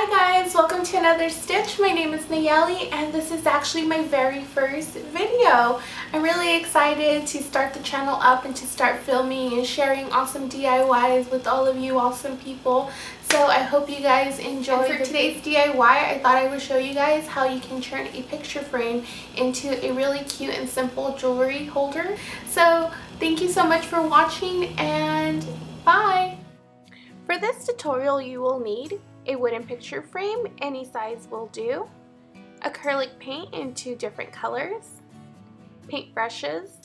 Hi guys, welcome to another stitch. My name is Nayeli and this is actually my very first video. I'm really excited to start the channel up and to start filming and sharing awesome DIYs with all of you awesome people. So I hope you guys enjoy. And for today's DIY, I thought I would show you guys how you can turn a picture frame into a really cute and simple jewelry holder. So thank you so much for watching and bye! For this tutorial you will need a wooden picture frame, any size will do, acrylic paint in 2 different colors, paint brushes,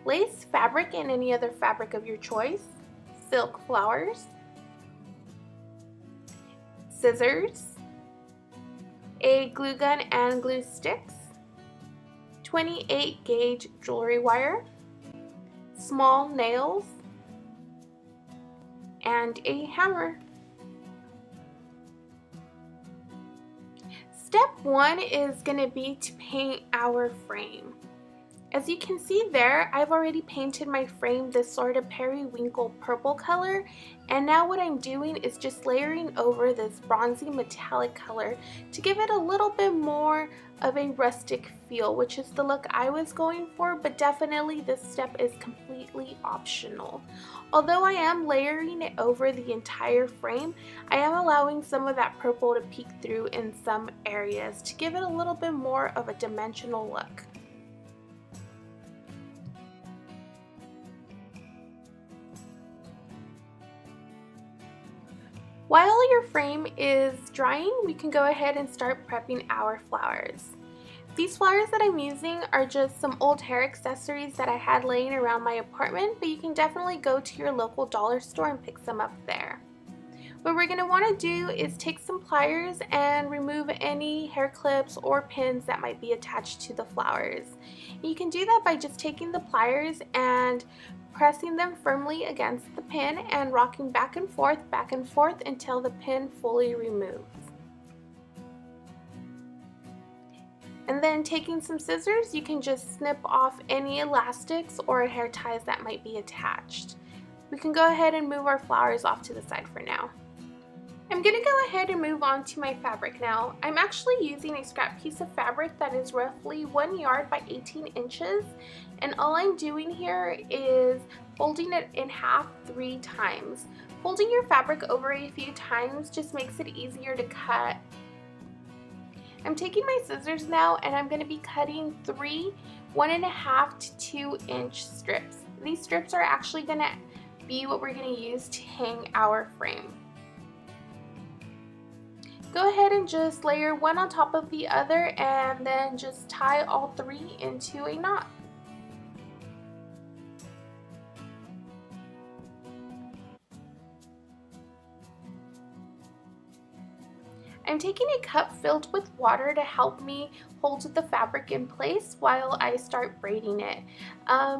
lace, fabric, and any other fabric of your choice, silk flowers, scissors, a glue gun and glue sticks, 28 gauge jewelry wire, small nails, and a hammer. Step 1 is going to be to paint our frame. As you can see there, I've already painted my frame this sort of periwinkle purple color, and now what I'm doing is just layering over this bronzy metallic color to give it a little bit more of a rustic feel, which is the look I was going for, but definitely this step is completely optional. Although I am layering it over the entire frame, I am allowing some of that purple to peek through in some areas to give it a little bit more of a dimensional look. While your frame is drying, we can go ahead and start prepping our flowers. These flowers that I'm using are just some old hair accessories that I had laying around my apartment, but you can definitely go to your local dollar store and pick some up there. What we're going to want to do is take some pliers and remove any hair clips or pins that might be attached to the flowers. You can do that by just taking the pliers and pressing them firmly against the pin and rocking back and forth until the pin fully removes. And then taking some scissors, you can just snip off any elastics or hair ties that might be attached. We can go ahead and move our flowers off to the side for now. I'm going to go ahead and move on to my fabric now. I'm actually using a scrap piece of fabric that is roughly 1 yard by 18 inches, and all I'm doing here is folding it in half 3 times. Folding your fabric over a few times just makes it easier to cut. I'm taking my scissors now and I'm going to be cutting 3 1.5 to 2 inch strips. These strips are actually going to be what we're going to use to hang our frame. Go ahead and just layer one on top of the other and then just tie all 3 into a knot. I'm taking a cup filled with water to help me hold the fabric in place while I start braiding it.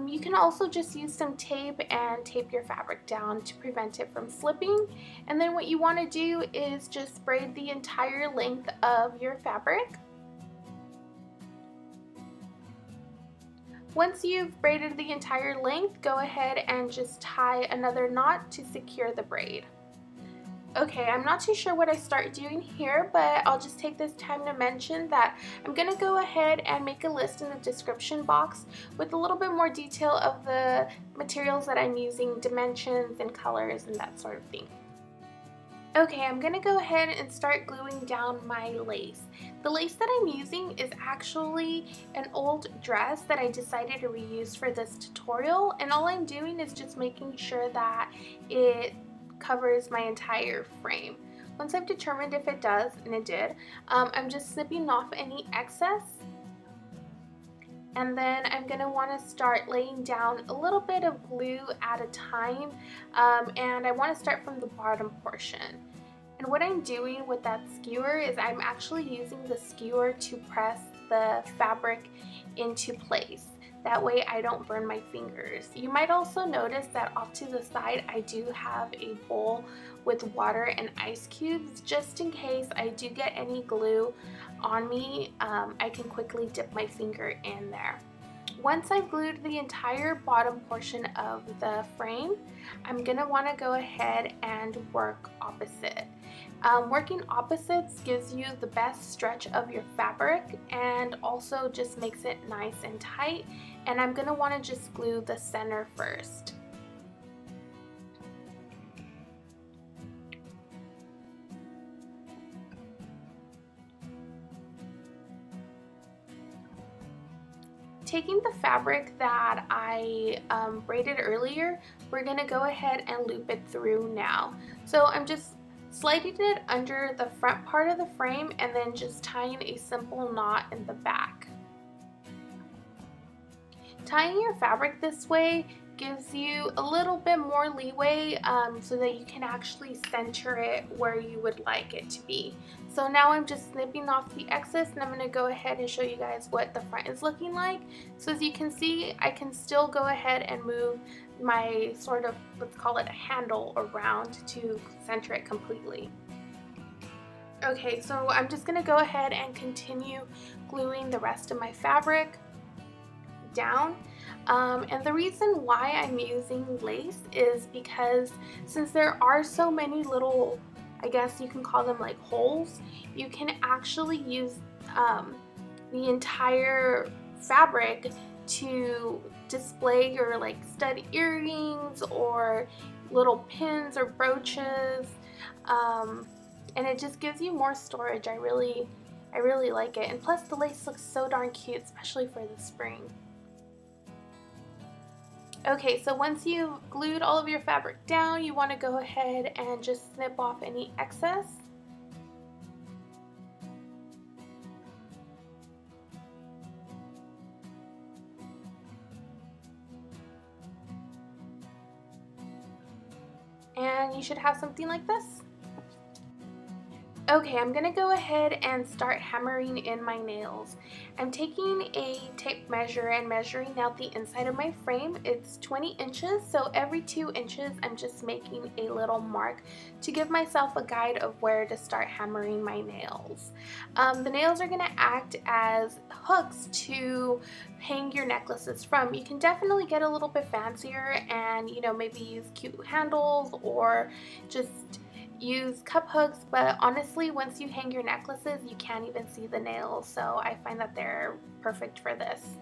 You can also just use some tape and tape your fabric down to prevent it from slipping. And then what you want to do is just braid the entire length of your fabric. Once you've braided the entire length, go ahead and just tie another knot to secure the braid. Okay, I'm not too sure what I start doing here, but I'll just take this time to mention that I'm going to go ahead and make a list in the description box with a little bit more detail of the materials that I'm using, dimensions and colors and that sort of thing. Okay, I'm going to go ahead and start gluing down my lace. The lace that I'm using is actually an old dress that I decided to reuse for this tutorial, and all I'm doing is just making sure that it covers my entire frame. Once I've determined if it does, and it did, I'm just snipping off any excess, and then I'm going to want to start laying down a little bit of glue at a time, and I want to start from the bottom portion. And what I'm doing with that skewer is I'm actually using the skewer to press the fabric into place. That way I don't burn my fingers. You might also notice that off to the side I do have a bowl with water and ice cubes just in case I do get any glue on me. I can quickly dip my finger in there. Once I've glued the entire bottom portion of the frame, I'm going to want to go ahead and work opposite. Working opposites gives you the best stretch of your fabric and also just makes it nice and tight, and I'm going to want to just glue the center first. Taking the fabric that I braided earlier, we're going to go ahead and loop it through now. So I'm just sliding it under the front part of the frame and then just tying a simple knot in the back. Tying your fabric this way gives you a little bit more leeway so that you can actually center it where you would like it to be. So now I'm just snipping off the excess, and I'm going to go ahead and show you guys what the front is looking like. So as you can see, I can still go ahead and move my sort of, let's call it a handle, around to center it completely. Okay, so I'm just going to go ahead and continue gluing the rest of my fabric down. And the reason why I'm using lace is because since there are so many little, I guess you can call them like holes, you can actually use the entire fabric to display your like stud earrings or little pins or brooches, and it just gives you more storage. I really like it, and plus the lace looks so darn cute, especially for the spring. Okay, so once you've glued all of your fabric down, you want to go ahead and just snip off any excess. And you should have something like this. Okay, I'm gonna go ahead and start hammering in my nails. I'm taking a tape measure and measuring out the inside of my frame. It's 20 inches, so every 2 inches I'm just making a little mark to give myself a guide of where to start hammering my nails. The nails are gonna act as hooks to hang your necklaces from. You can definitely get a little bit fancier and, you know, maybe use cute handles or just use cup hooks, but honestly, once you hang your necklaces, you can't even see the nails, so I find that they're perfect for this.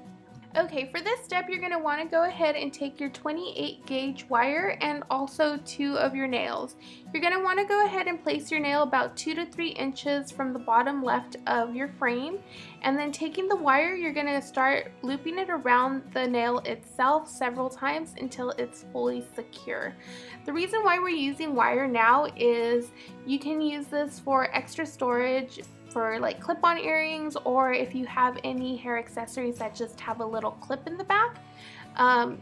Okay, for this step, you're going to want to go ahead and take your 28 gauge wire and also 2 of your nails. You're going to want to go ahead and place your nail about 2 to 3 inches from the bottom left of your frame, and then taking the wire, you're going to start looping it around the nail itself several times until it's fully secure. The reason why we're using wire now is you can use this for extra storage for like clip-on earrings, or if you have any hair accessories that just have a little clip in the back,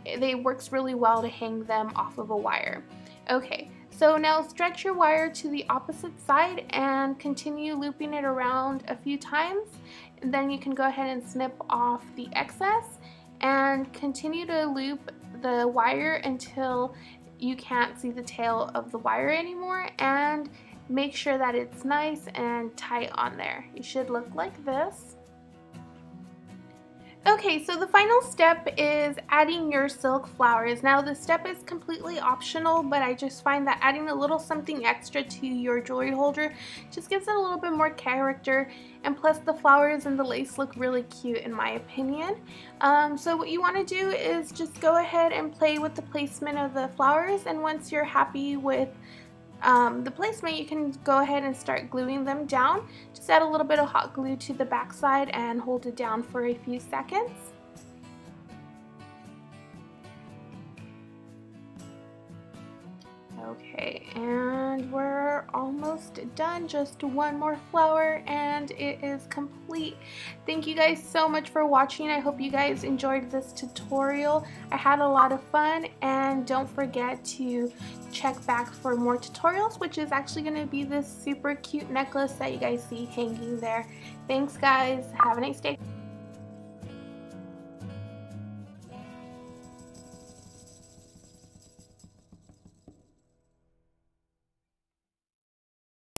it works really well to hang them off of a wire. Okay, so now stretch your wire to the opposite side and continue looping it around a few times, and then you can go ahead and snip off the excess and continue to loop the wire until you can't see the tail of the wire anymore, and make sure that it's nice and tight on there. It should look like this. Okay, so the final step is adding your silk flowers. Now this step is completely optional, but I just find that adding a little something extra to your jewelry holder just gives it a little bit more character, and plus the flowers and the lace look really cute in my opinion. So what you want to do is just go ahead and play with the placement of the flowers, and once you're happy with the placement, you can go ahead and start gluing them down. Just add a little bit of hot glue to the back side and hold it down for a few seconds. Okay, and we're almost done. Just one more flower and it is complete. Thank you guys so much for watching. I hope you guys enjoyed this tutorial. I had a lot of fun, and don't forget to check back for more tutorials, which is actually going to be this super cute necklace that you guys see hanging there. Thanks guys. Have a nice day.